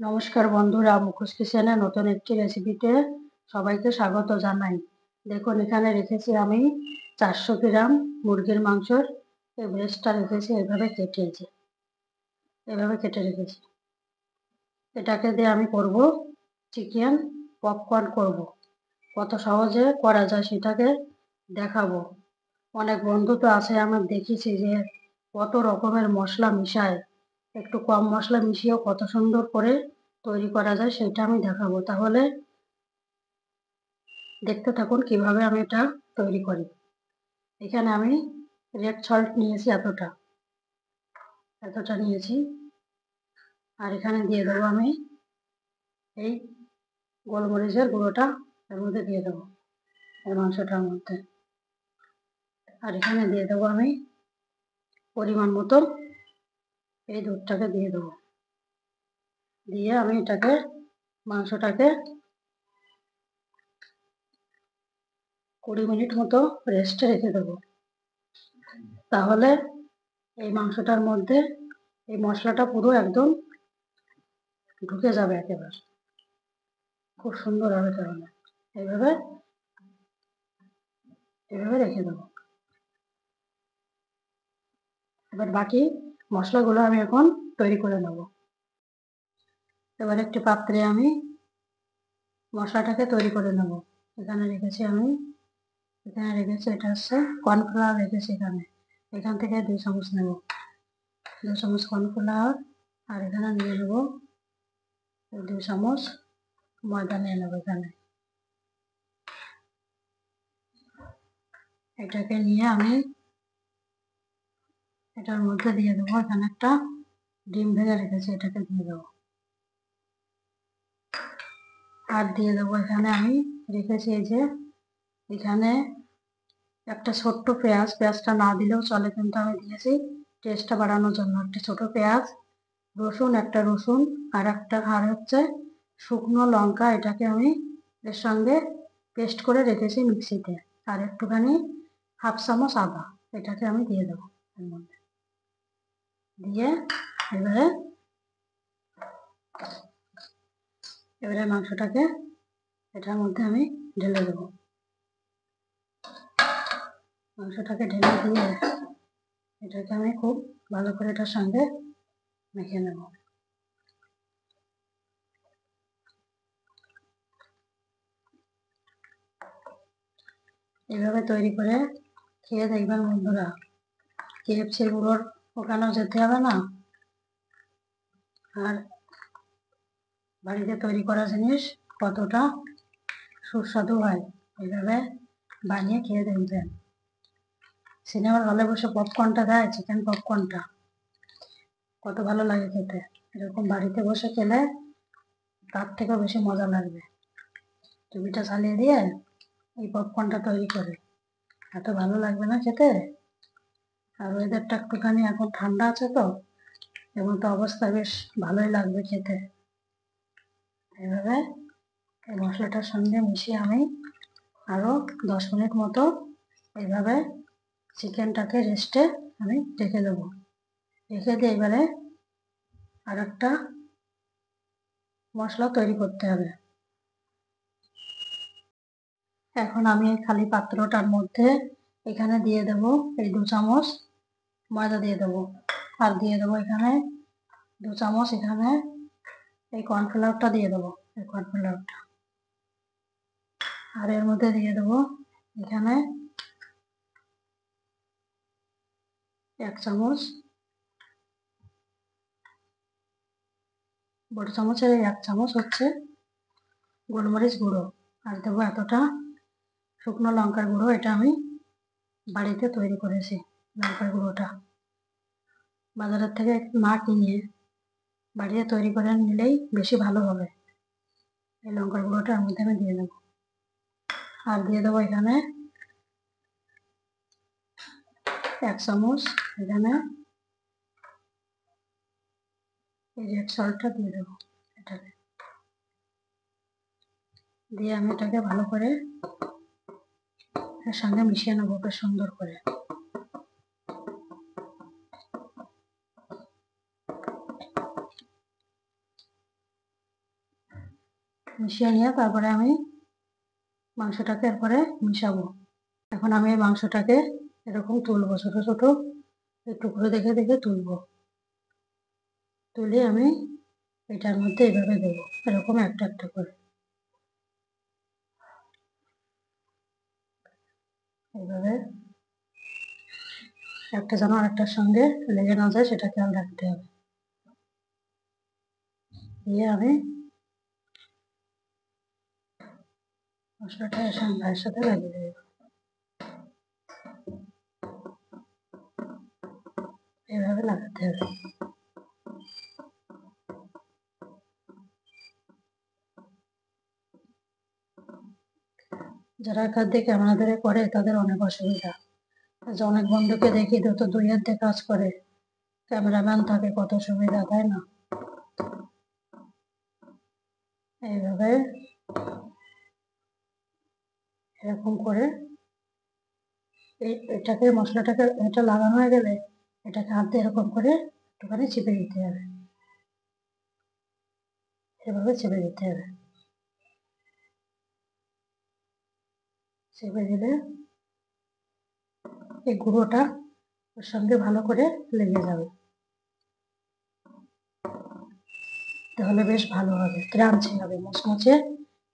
নমস্কার বন্ধুরা, মুখোশ কিচেনে নতুন একটি রেসিপিতে সবাইকে স্বাগত জানাই। দেখুন, এখানে রেখেছি আমি 400 গ্রাম মুরগির মাংসর এই ব্রেস্টটা রেখেছি, এভাবে কেটে রেখেছি। এটাকে দিয়ে আমি করব চিকেন পপকর্ন করব। কত সহজে করা যায় সেটাকে দেখাবো। অনেক বন্ধু তো আছে, আমি দেখেছি যে কত রকমের মশলা মিশায়, একটু কম মশলা মিশিয়েও কত সুন্দর করে তৈরি করা যায় সেটা আমি দেখাবো। তাহলে দেখতে থাকুন কিভাবে আমি এটা তৈরি করি। এখানে আমি রেড সল্ট নিয়েছি, এতটা নিয়েছি। আর এখানে দিয়ে দেবো আমি এই গোলমরিচের গুঁড়োটা, এর মধ্যে দিয়ে দেবো এই মাংসটার মধ্যে। আর এখানে দিয়ে দেবো আমি পরিমাণ মতো এই দুধটাকে দিয়ে দেবো। দিয়ে আমি মাংসটাকে 20 মিনিট মতো রেস্টে রেখে দেবো। তাহলে এই মাংসটার মধ্যে এই মশলাটা পুরো একদম ঢুকে যাবে, একেবারে খুব সুন্দর হবে। তাহলে এইভাবে রেখে দেবো। এবার বাকি মশলাগুলো আমি এখন তৈরি করে নেব। এবার একটি পাত্রে আমি মশলাটাকে তৈরি করে নেব। এখানে রেখেছি এটা হচ্ছে কর্নফ্লাওয়ার রেখেছি। এখান থেকে 2 চামচ নেব, 2 চামচ কর্নফ্লাওয়ার। আর এখানে নিয়ে নেব 2 চামচ ময়দা নিয়ে নেব। এটাকে নিয়ে আমি এটার মধ্যে দিয়ে দেবো। এখানে একটা ডিম ভেঙে রেখেছি, এটাকে দিয়ে দেবো। আর দিয়ে দেবো এখানে আমি রেখেছি এখানে একটা ছোট্ট পেঁয়াজটা না দিলেও চলে, কিন্তু আমি দিয়েছি টেস্টটা বাড়ানোর জন্য। একটা ছোট পেঁয়াজ, একটা রসুন, আর হচ্ছে শুকনো লঙ্কা। এটাকে আমি এর সঙ্গে পেস্ট করে রেখেছি মিক্সিতে। আর একটুখানি 1/2 চামচ আদা, এটাকে আমি দিয়ে দেবো এর মধ্যে। দিয়ে এবারে মাংসটাকে এটার মধ্যে আমি ঢেলে দেবো। মাংসটাকে ঢেলে দিয়ে এটাকে আমি খুব ভালো করে এটার সঙ্গে মেখে নেব। এইভাবে তৈরি করে খেয়ে দেখবেন বন্ধুরা, KFC গুলোর ওখানেও যেতে হবে না। আর বাড়িতে তৈরি করা জিনিস কতটা সুস্বাদু হয়, এইভাবে বানিয়ে খেয়ে দেখবেন। সিনেমার হলে বসে পপকর্নটা দেয়, চিকেন পপকর্নটা কত ভালো লাগে খেতে। এরকম বাড়িতে বসে খেলে তার থেকেও বেশি মজা লাগবে। টিভিটা চালিয়ে দিয়ে এই পপকর্নটা তৈরি করে এত ভালো লাগবে না খেতে। আর ওয়েদারটা একটুখানি এখন ঠান্ডা আছে, তো এবং তো অবস্থা বেশ ভালোই লাগবে খেতে। এভাবে এই মশলাটার সঙ্গে মিশিয়ে আমি আরও 10 মিনিট মতো এইভাবে চিকেনটাকে রেস্টে আমি রেখে দেবো। রেখে দিয়ে এবারে আর একটা মশলা তৈরি করতে হবে। এখন আমি এই খালি পাত্রটার মধ্যে এখানে দিয়ে দেব এই 2 চামচ ময়দা দিয়ে দেবো। আর দিয়ে দেবো এখানে 2 চামচ এখানে এই কর্নফ্লাওয়ারটা দিয়ে দেবো, এই কর্নফ্লাওয়ারটা। আর এর মধ্যে দিয়ে দেবো এখানে 1 চামচ, বড় চামচের 1 চামচ হচ্ছে গোলমরিচ গুঁড়ো। আর দেবো এতটা শুকনো লঙ্কার গুঁড়ো, এটা আমি বাড়িতে তৈরি করেছি। লঙ্কার গুঁড়োটা বাজারের থেকে না কিনে বাড়িতে তৈরি করে নিলেই বেশি ভালো হবে। এই লঙ্কার গুঁড়োটা এর মধ্যে আমি দিয়ে দেবো। আর দিয়ে দেবো এখানে 1 চামচ এখানে এই রেড সল্টটা দিয়ে দেবো। এটাকে দিয়ে আমি এটাকে ভালো করে এর সঙ্গে মিশিয়ে নেবো বেশ সুন্দর করে। মিশিয়ে নিয়ে তারপরে আমি মাংসটাকে এরপরে মিশাবো। এখন আমি এই মাংসটাকে এরকম তুলবো, ছোট ছোট টুকরো দেখে দেখে তুলবো। তুলে আমি এটার মধ্যে এইভাবে দেবো, এরকম একটা একটা করে এইভাবে, একটা যেন আরেকটার সঙ্গে লেগে না যায় সেটা খেয়াল রাখতে হবে। দিয়ে আমি মশলাটা এর সাথে লাগিয়ে দেবো, এইভাবে লাগাতে হবে। যারা খাদ্যে ক্যামেরা ধরে করে তাদের অনেক অসুবিধা। অনেক বন্ধুকে দেখি তো 2 হাত দিয়ে কাজ করে, ক্যামেরাম্যান থাকে, কত সুবিধা, তাই না? এইভাবে এরকম করে এটাকে মশলাটাকে এটা লাগানো হয়ে গেলে এটাকে হাত দিয়ে এরকম করে একটুখানি চেপে দিতে হবে, এভাবে চেপে দিতে হবে। চেপে দিলে এই গুঁড়োটা ওর সঙ্গে ভালো করে লেগে যাবে, তাহলে বেশ ভালো হবে, ক্রাঞ্চি হবে, মুচমুচে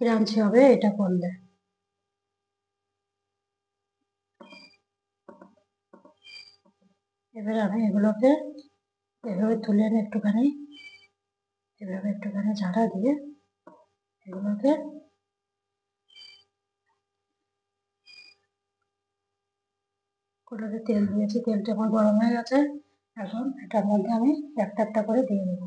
ক্রাঞ্চি হবে এটা করলে। এবার আমি এগুলোকে এভাবে তুলে এনে একটুখানি এভাবে একটুখানি ঝাড়া দিয়ে এগুলোকে কড়াইতে তেল দিয়েছি, তেলটা আমার গরম হয়ে গেছে। এখন এটার মধ্যে আমি একটা একটা করে দিয়ে দেবো।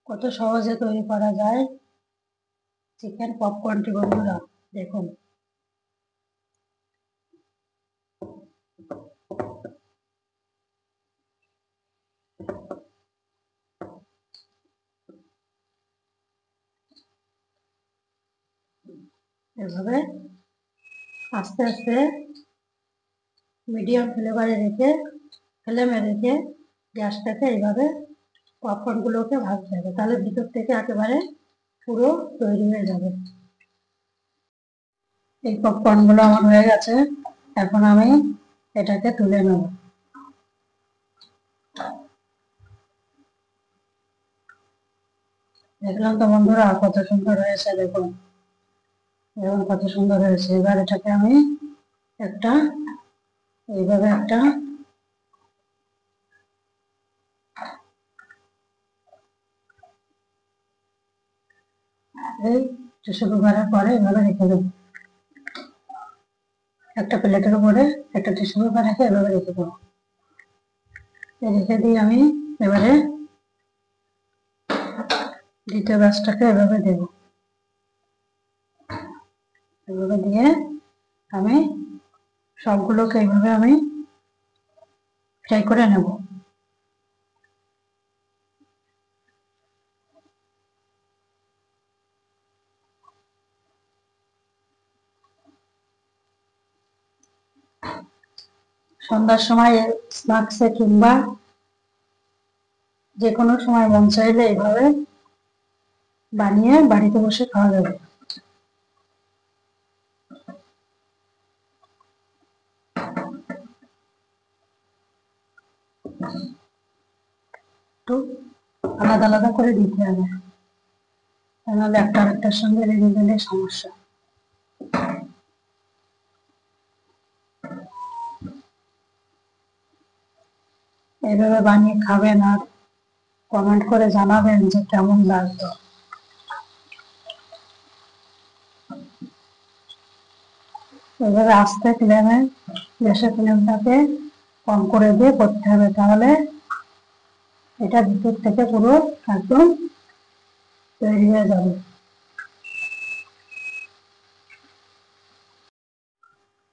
কত সহজে তৈরি করা যায় চিকেন পপকর্নটি বন্ধুরা, দেখুন। এভাবে আস্তে আস্তে মিডিয়াম ফ্লেমে রেখে গ্যাসটাকে এইভাবে পপকর্নগুলোকে ভাজতে হবে, তাহলে ভিতর থেকে একেবারে পুরো তৈরি হয়ে যাবে। এই পপকর্নগুলো আমার হয়ে গেছে, এখন আমি এটাকে তুলে নেব। দেখলাম তো বন্ধুরা কত সুন্দর হয়েছে, দেখুন দেখুন কত সুন্দর হয়েছে। এবার এটাকে আমি একটা এইভাবে একটা এই টিস্যু পেপারের পরে এভাবে রেখে দেবো, একটা প্লেটের উপরে একটা টিস্যু পেপার রেখে এভাবে রেখে দেবো। রেখে দিয়ে আমি এবারে দ্বিতীয় ব্যাচটাকে এভাবে দেব, এভাবে দিয়ে আমি সবগুলোকে এইভাবে আমি ফ্রাই করে নেব। সন্ধ্যার সময় স্ন্যাক্সে কিংবা যে কোনো সময় মন চাইলে এইভাবে বানিয়ে বাড়িতে বসে খাওয়া যাবে। একটু আলাদা আলাদা করে দিতে হবে, তাহলে একটা আরেকটার সঙ্গে লেগে গেলে সমস্যা। এইভাবে বানিয়ে খাবেন আর কমেন্ট করে জানাবেন যে কেমন লাগলো। এভাবে আস্তে ফ্লেমে গ্যাসের ফ্লেমটাকে কম করে দিয়ে করতে হবে, তাহলে এটা ভিতর থেকে পুরো একদম তৈরি হয়ে যাবে।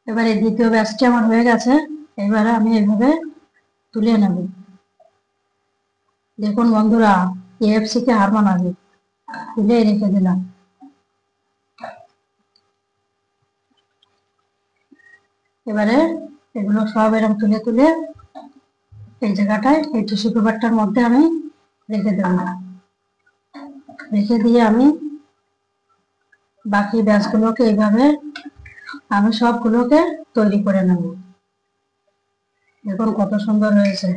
এবারে দ্বিতীয় ব্যাচটি আমার হয়ে গেছে, এবারে আমি এইভাবে তুলে নেব। দেখুন বন্ধুরা KFC কে হার মানাবে। তুলে রেখে দিলাম। এবারে এগুলো সব এরকম তুলে তুলে এই জায়গাটায় এই টিস্যু পেপারটার মধ্যে আমি রেখে দেব। রেখে দিয়ে আমি বাকি ব্যাচগুলোকে এইভাবে আমি সবগুলোকে তৈরি করে নেব। দেখুন কত সুন্দর হয়েছে।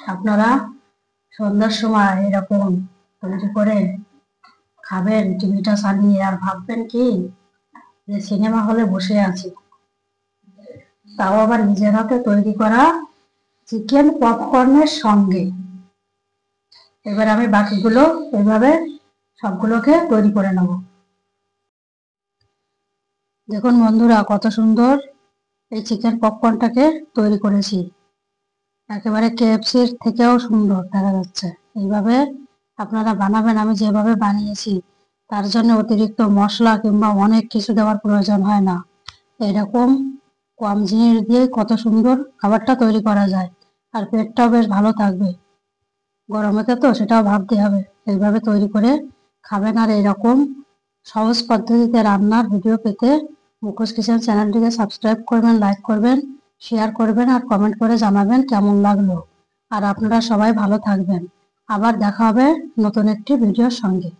আপনারা সন্ধ্যার সময় এরকম তৈরি করে খাবেন টিভিটা চালিয়ে, আর ভাববেন কি যে সিনেমা হলে বসে আছি। তাও আবার নিজের হাতে তৈরি করা চিকেন পপকর্নের সঙ্গে। এবার আমি বাকিগুলো এইভাবে সবগুলোকে তৈরি করে নেব। দেখুন বন্ধুরা কত সুন্দর এই চিকেন পপকর্নটাকে তৈরি করেছি। একেবারে KFCর থেকেও সুন্দর দেখা যাচ্ছে। এইভাবে আপনারা বানাবেন, আমি যেভাবে বানিয়েছি। তার জন্য অতিরিক্ত মশলা কিংবা অনেক কিছু দেওয়ার প্রয়োজন হয় না। এরকম কম জিনিস দিয়ে কত সুন্দর খাবারটা তৈরি করা যায়, আর পেটটাও বেশ ভালো থাকবে। গরমেতে তো সেটাও ভাবতে হবে। এইভাবে তৈরি করে খাবেন। আর এরকম সহজ পদ্ধতিতে রান্নার ভিডিও পেতে মুখোশ কিচেন চ্যানেলটিকে সাবস্ক্রাইব করবেন, লাইক করবেন, শেয়ার করবেন আর কমেন্ট করে জানাবেন কেমন লাগলো। আর আপনারা সবাই ভালো থাকবেন। আবার দেখা হবে নতুন একটি ভিডিওর সঙ্গে।